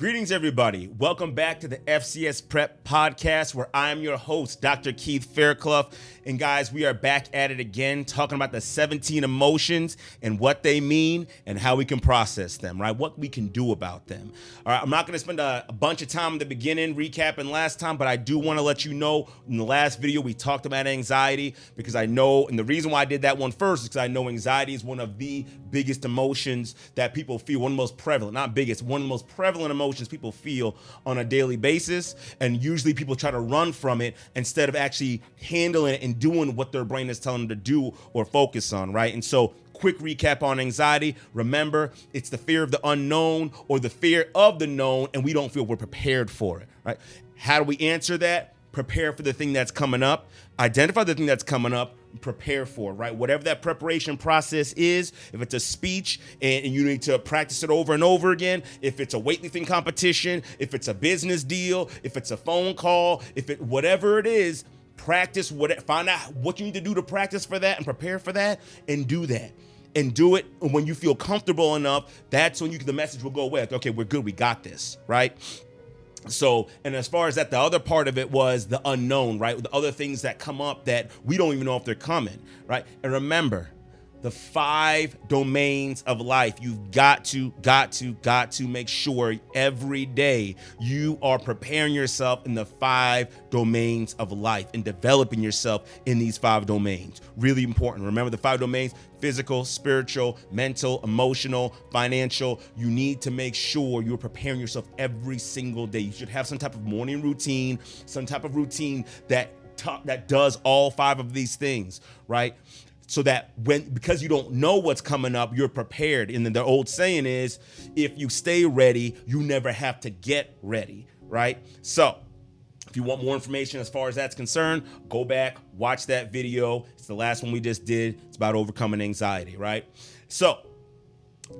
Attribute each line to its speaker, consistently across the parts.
Speaker 1: Greetings, everybody. Welcome back to the FCS Prep Podcast, where I am your host, Dr. Keith Fairclough. And guys, we are back at it again, talking about the 17 emotions and what they mean and how we can process them, right? What we can do about them. All right, I'm not going to spend a bunch of time in the beginning recapping last time, but I do want to let you know in the last video we talked about anxiety, because I know, and the reason why I did that one first is because I know anxiety is one of the biggest emotions that people feel, one of the most prevalent, not biggest, one of the most prevalent emotions people feel on a daily basis. And usually people try to run from it instead of actually handling it and doing what their brain is telling them to do or focus on, right? And so quick recap on anxiety. Remember, it's the fear of the unknown or the fear of the known, and we don't feel we're prepared for it, right? How do we answer that? Prepare for the thing that's coming up. Identify the thing that's coming up. Prepare for, right? Whatever that preparation process is, if it's a speech and you need to practice it over and over again, if it's a weightlifting competition, if it's a business deal, if it's a phone call, whatever it is, practice find out what you need to do to practice for that and prepare for that and do that. And do it when you feel comfortable enough. That's when the message will go away. Like, okay, we're good. We got this, right? So, and as far as that, the other part of it was the unknown, right? The other things that come up that we don't even know if they're coming, right? And remember, the 5 domains of life. You've got to make sure every day you are preparing yourself in the 5 domains of life and developing yourself in these 5 domains. Really important. Remember the 5 domains: physical, spiritual, mental, emotional, financial. You need to make sure you're preparing yourself every single day. You should have some type of morning routine, some type of routine that does all 5 of these things, right? So that because you don't know what's coming up, you're prepared. And then the old saying is, if you stay ready, you never have to get ready, right? So if you want more information as far as that's concerned, go back, watch that video. It's the last one we just did. It's about overcoming anxiety, right? So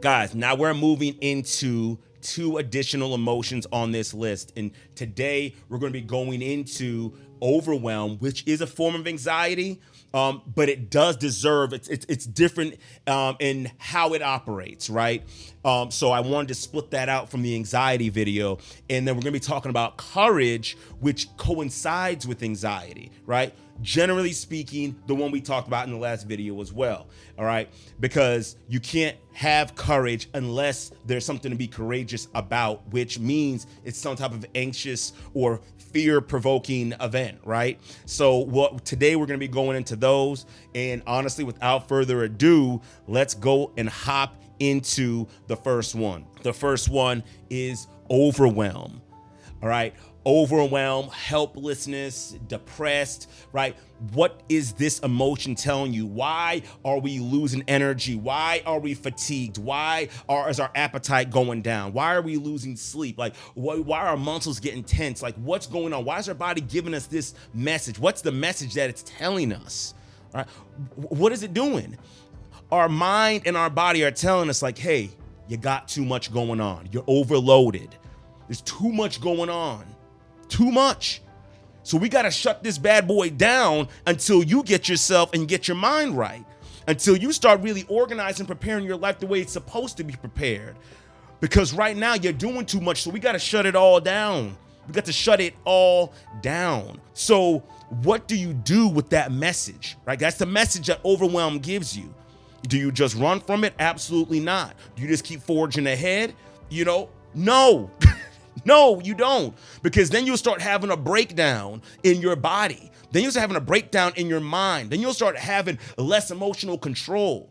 Speaker 1: guys, now we're moving into 2 additional emotions on this list. And today we're going to be going into overwhelm, which is a form of anxiety. But it does deserve, it's different in how it operates, right? So I wanted to split that out from the anxiety video. And then we're going to be talking about courage, which coincides with anxiety, right? Generally speaking, the one we talked about in the last video as well, all right? Because you can't have courage unless there's something to be courageous about, which means it's some type of anxious or fear-provoking event, right? So today we're going to be going into those. And honestly, without further ado, let's go and hop into the first one. The first one is overwhelm, all right? Overwhelm, helplessness, depressed, right? What is this emotion telling you? Why are we losing energy? Why are we fatigued? Why is our appetite going down? Why are we losing sleep? Like, why are our muscles getting tense? Like, what's going on? Why is our body giving us this message? What's the message that it's telling us? All right? What is it doing? Our mind and our body are telling us like, hey, you got too much going on. You're overloaded. There's too much going on. Too much. So we got to shut this bad boy down until you get yourself and get your mind right, until you start really organizing, preparing your life the way it's supposed to be prepared. Because right now you're doing too much. So we got to shut it all down. We got to shut it all down. So what do you do with that message, right? That's the message that overwhelm gives you. Do you just run from it? Absolutely not. Do you just keep forging ahead? No. No, you don't, because then you'll start having a breakdown in your body. Then you'll start having a breakdown in your mind. Then you'll start having less emotional control,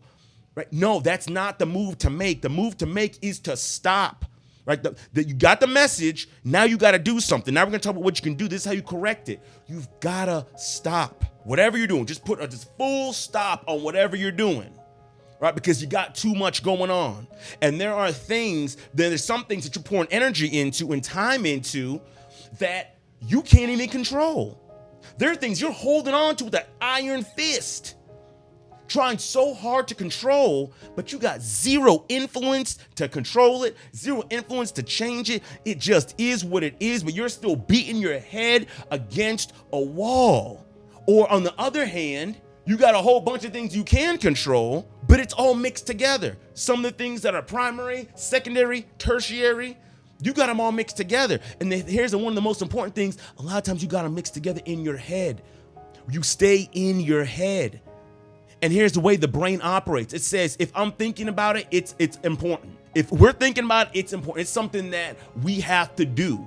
Speaker 1: right? No, that's not the move to make. The move to make is to stop, right? You got the message. Now you got to do something. Now we're going to talk about what you can do. This is how you correct it. You've got to stop. Whatever you're doing, just put a full stop on whatever you're doing. Right? Because you got too much going on. And there's some things that you're pouring energy into and time into that you can't even control. There are things you're holding on to with that iron fist, trying so hard to control, but you got zero influence to control it, zero influence to change it. It just is what it is, but you're still beating your head against a wall. Or on the other hand, you got a whole bunch of things you can control, but it's all mixed together. Some of the things that are primary, secondary, tertiary, You got them all mixed together. And here's one of the most important things. A lot of times you got them mixed together in your head. You stay in your head. And here's the way the brain operates. It says, if I'm thinking about it, it's important. If we're thinking about it, it's important. It's something that we have to do.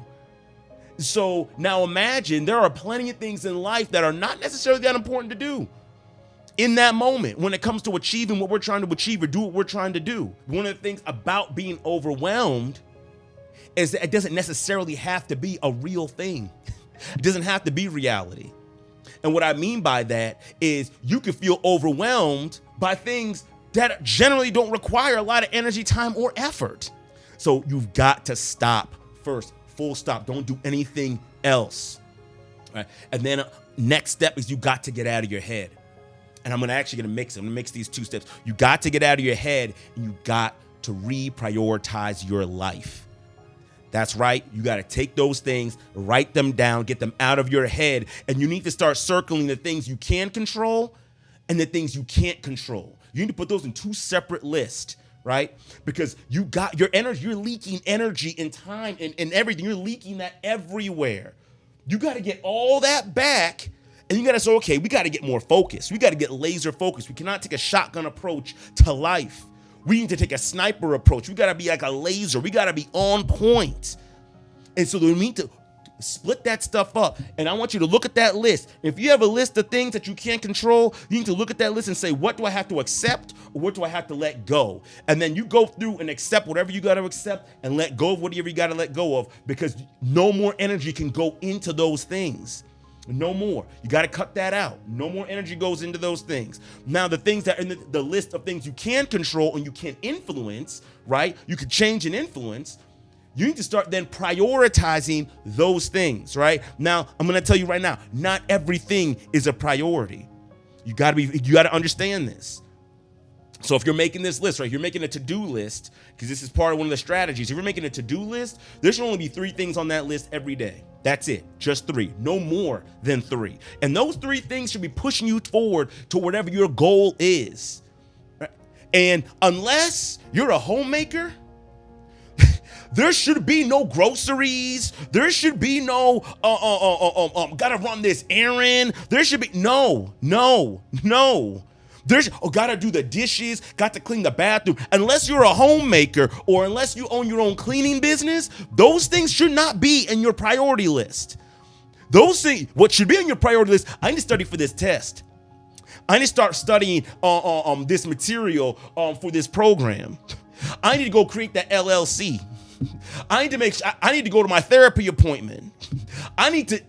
Speaker 1: So now imagine there are plenty of things in life that are not necessarily that important to do in that moment when it comes to achieving what we're trying to achieve or do what we're trying to do. One of the things about being overwhelmed is that it doesn't necessarily have to be a real thing. It doesn't have to be reality. And what I mean by that is you can feel overwhelmed by things that generally don't require a lot of energy, time, or effort. So you've got to stop first, full stop. Don't do anything else. Right? And then next step is you got to get out of your head. And I'm gonna mix these two steps. You got to get out of your head and you got to reprioritize your life. That's right. You got to take those things, write them down, get them out of your head. And you need to start circling the things you can control and the things you can't control. You need to put those in two separate lists, right? Because you got your energy, you're leaking energy and time and everything. You're leaking that everywhere. You got to get all that back. And you got to say, okay, we got to get more focused. We got to get laser focused. We cannot take a shotgun approach to life. We need to take a sniper approach. We got to be like a laser. We got to be on point. And so we need to split that stuff up. And I want you to look at that list. If you have a list of things that you can't control, you need to look at that list and say, what do I have to accept or what do I have to let go? And then you go through and accept whatever you got to accept and let go of whatever you got to let go of, because no more energy can go into those things. No more. You got to cut that out. No more energy goes into those things. Now, the things that are in the list of things you can control and you can influence, right? You can change and influence. You need to start then prioritizing those things, right? Now, I'm going to tell you right now, not everything is a priority. You got to understand this. So if you're making this list, right, you're making a to-do list, because this is part of one of the strategies. If you're making a to-do list, there should only be 3 things on that list every day. That's it, just 3, no more than 3. And those 3 things should be pushing you forward to whatever your goal is. Right? And unless you're a homemaker, there should be no groceries. There should be no, gotta run this errand. There should be, no. There's, gotta do the dishes, got to clean the bathroom. Unless you're a homemaker or unless you own your own cleaning business, those things should not be in your priority list. Those things, what should be on your priority list, I need to study for this test. I need to start studying this material for this program. I need to go create that LLC. I need to go to my therapy appointment. I need to,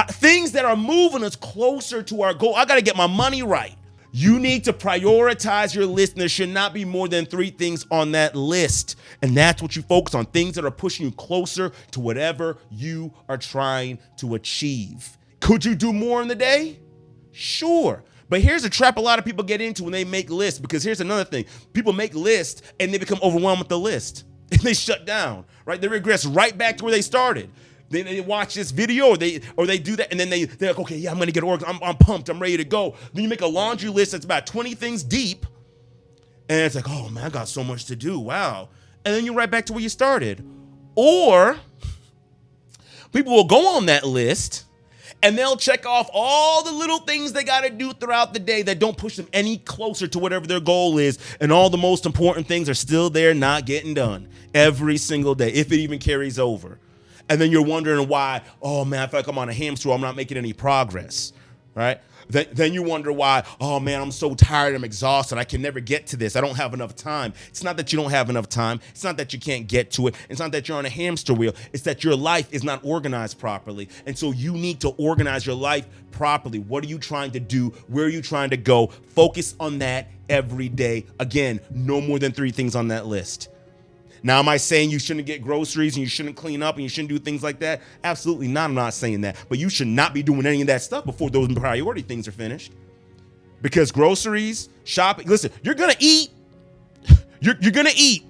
Speaker 1: things that are moving us closer to our goal. I got to get my money right. You need to prioritize your list, and there should not be more than 3 things on that list. And that's what you focus on, things that are pushing you closer to whatever you are trying to achieve. Could you do more in the day? Sure. But here's a trap a lot of people get into when they make lists, because here's another thing. People make lists and they become overwhelmed with the list. And they shut down, right? They regress right back to where they started. They watch this video or they do that, and then they're like, okay, yeah, I'm gonna get organized. I'm pumped. I'm ready to go. Then you make a laundry list that's about 20 things deep, and it's like, oh man, I got so much to do. Wow. And then you're right back to where you started. Or people will go on that list and they'll check off all the little things they got to do throughout the day that don't push them any closer to whatever their goal is. And all the most important things are still there, not getting done every single day, if it even carries over. And then you're wondering why, oh man, I feel like I'm on a hamster wheel, I'm not making any progress, right? Then you wonder why, oh man, I'm so tired, I'm exhausted, I can never get to this, I don't have enough time. It's not that you don't have enough time, it's not that you can't get to it, it's not that you're on a hamster wheel, it's that your life is not organized properly. And so you need to organize your life properly. What are you trying to do? Where are you trying to go? Focus on that every day. Again, no more than 3 things on that list. Now, am I saying you shouldn't get groceries and you shouldn't clean up and you shouldn't do things like that? Absolutely not. I'm not saying that. But you should not be doing any of that stuff before those priority things are finished. Because groceries, shopping, listen, you're going to eat. You're going to eat.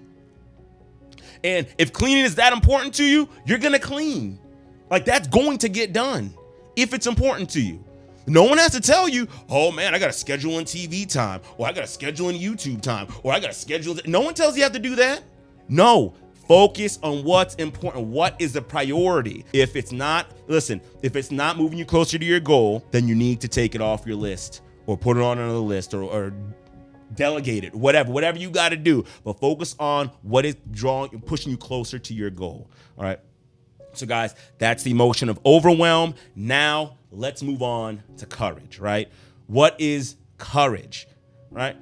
Speaker 1: And if cleaning is that important to you, you're going to clean. Like, that's going to get done if it's important to you. No one has to tell you, oh man, I got to schedule in TV time, or I got to schedule in YouTube time, or I got to schedule. No one tells you have to do that. No, Focus on what's important. What is the priority? If it's not moving you closer to your goal, then you need to take it off your list or put it on another list or delegate it, whatever you got to do. But focus on what is pushing you closer to your goal. All right. So guys, that's the emotion of overwhelm. Now let's move on to courage, right? What is courage, right?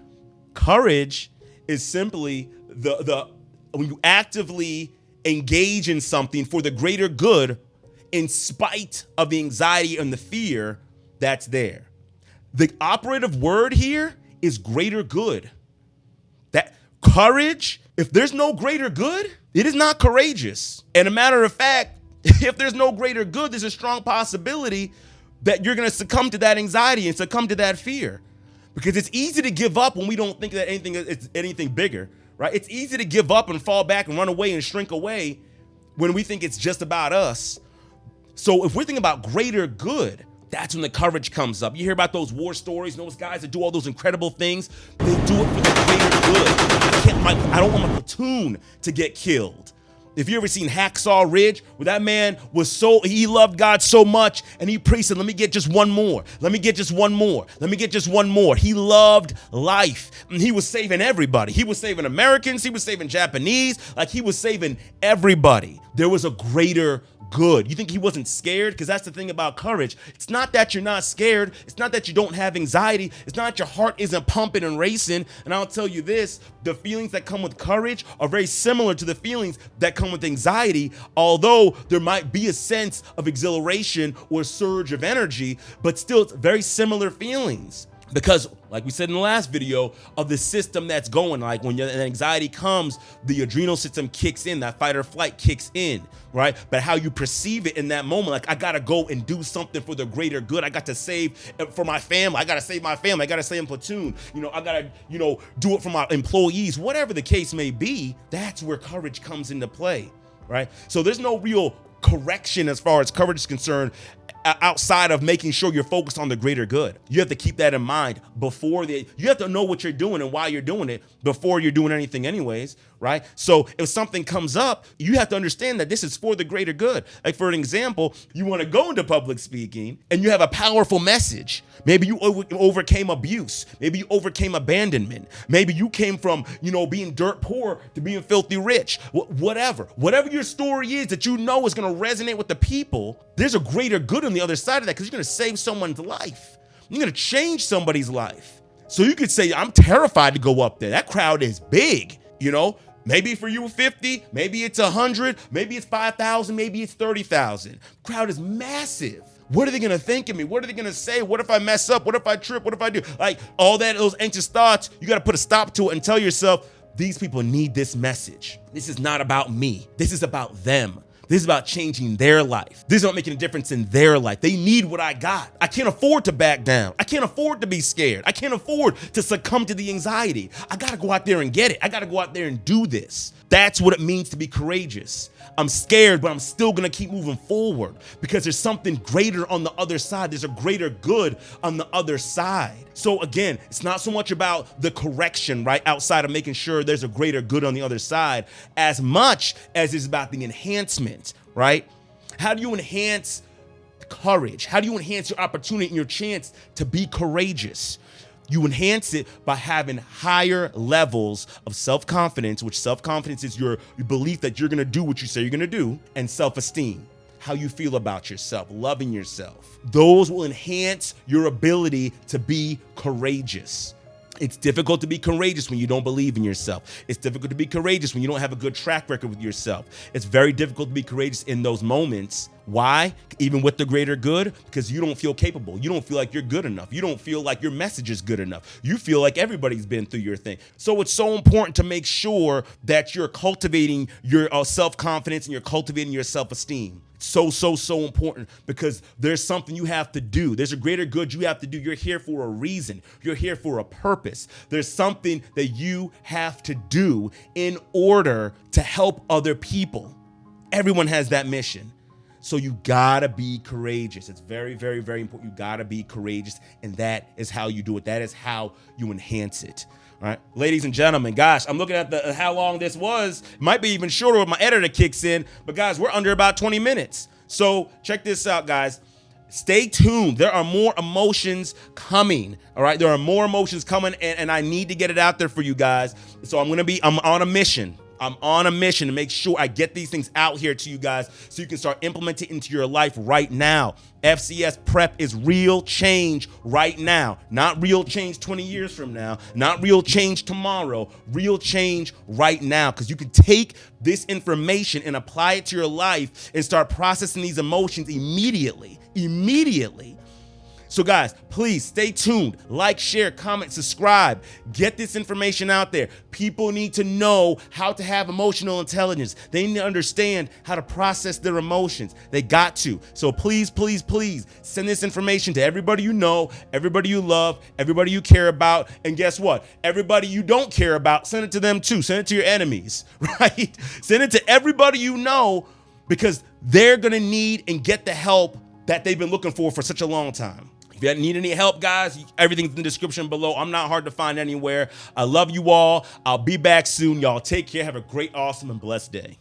Speaker 1: Courage is simply when you actively engage in something for the greater good in spite of the anxiety and the fear that's there. The operative word here is greater good. That courage, if there's no greater good, it is not courageous. And a matter of fact, if there's no greater good, there's a strong possibility that you're going to succumb to that anxiety and succumb to that fear. Because it's easy to give up when we don't think that it's anything bigger, right? It's easy to give up and fall back and run away and shrink away when we think it's just about us. So if we're thinking about greater good, that's when the courage comes up. You hear about those war stories, those guys that do all those incredible things. They do it for the greater good. I don't want my platoon to get killed. If you ever seen Hacksaw Ridge, where that man he loved God so much, and he prayed, said, let me get just one more. Let me get just one more. Let me get just one more. He loved life, and he was saving everybody. He was saving Americans. He was saving Japanese. Like, he was saving everybody. There was a greater good. You think he wasn't scared? Because that's the thing about courage. It's not that you're not scared. It's not that you don't have anxiety. It's not that your heart isn't pumping and racing. And I'll tell you this, the feelings that come with courage are very similar to the feelings that come with anxiety, although there might be a sense of exhilaration or surge of energy, but still it's very similar feelings. Because, like we said in the last video, of the system that's going, like when an anxiety comes, the adrenal system kicks in, that fight or flight kicks in, right? But how you perceive it in that moment, like, I gotta go and do something for the greater good. I got to save for my family. I gotta save my family. I gotta save platoon. I gotta, do it for my employees. Whatever the case may be, that's where courage comes into play, right? So there's no real correction as far as courage is concerned outside of making sure you're focused on the greater good. You have to keep that in mind you have to know what you're doing and why you're doing it before you're doing anything anyways, right? So if something comes up, you have to understand that this is for the greater good. Like, for an example, you want to go into public speaking and you have a powerful message. Maybe you overcame abuse. Maybe you overcame abandonment. Maybe you came from, being dirt poor to being filthy rich. Whatever your story is that is going to resonate with the people, there's a greater good on the other side of that, because you're going to save someone's life. You're going to change somebody's life. So you could say, I'm terrified to go up there. That crowd is big, Maybe for you 50, maybe it's 100, maybe it's 5,000, maybe it's 30,000. Crowd is massive. What are they going to think of me? What are they going to say? What if I mess up? What if I trip? What if I do? Like, all those anxious thoughts, you got to put a stop to it and tell yourself, these people need this message. This is not about me. This is about them. This is about changing their life. This is about making a difference in their life. They need what I got. I can't afford to back down. I can't afford to be scared. I can't afford to succumb to the anxiety. I got to go out there and get it. I got to go out there and do this. That's what it means to be courageous. I'm scared, but I'm still going to keep moving forward because there's something greater on the other side. There's a greater good on the other side. So again, it's not so much about the correction, right, outside of making sure there's a greater good on the other side, as much as it's about the enhancement, right? How do you enhance courage? How do you enhance your opportunity and your chance to be courageous? You enhance it by having higher levels of self-confidence, which self-confidence is your belief that you're going to do what you say you're going to do, and self-esteem, how you feel about yourself, loving yourself. Those will enhance your ability to be courageous. It's difficult to be courageous when you don't believe in yourself. It's difficult to be courageous when you don't have a good track record with yourself. It's very difficult to be courageous in those moments. Why? Even with the greater good? Because you don't feel capable. You don't feel like you're good enough. You don't feel like your message is good enough. You feel like everybody's been through your thing. So it's so important to make sure that you're cultivating your self-confidence and you're cultivating your self-esteem. So important, because there's something you have to do. There's a greater good you have to do. You're here for a reason. You're here for a purpose. There's something that you have to do in order to help other people. Everyone has that mission. So you gotta be courageous. It's very, very, very important. You gotta be courageous, and that is how you do it. That is how you enhance it. All right, ladies and gentlemen, gosh, I'm looking at the how long this was. It might be even shorter when my editor kicks in, but guys, we're under about 20 minutes. So check this out, guys. Stay tuned. There are more emotions coming. All right, there are more emotions coming, and I need to get it out there for you guys. So I'm on a mission. I'm on a mission to make sure I get these things out here to you guys so you can start implementing into your life right now. FCS prep is real change right now. Not real change 20 years from now. Not real change tomorrow. Real change right now. Because you can take this information and apply it to your life and start processing these emotions immediately. So guys, please stay tuned. Like, share, comment, subscribe. Get this information out there. People need to know how to have emotional intelligence. They need to understand how to process their emotions. They got to. So please, please, please send this information to everybody you know, everybody you love, everybody you care about. And guess what? Everybody you don't care about, send it to them too. Send it to your enemies, right? Send it to everybody you know, because they're going to need and get the help that they've been looking for such a long time. If you need any help, guys, everything's in the description below. I'm not hard to find anywhere. I love you all. I'll be back soon. Y'all take care. Have a great, awesome, and blessed day.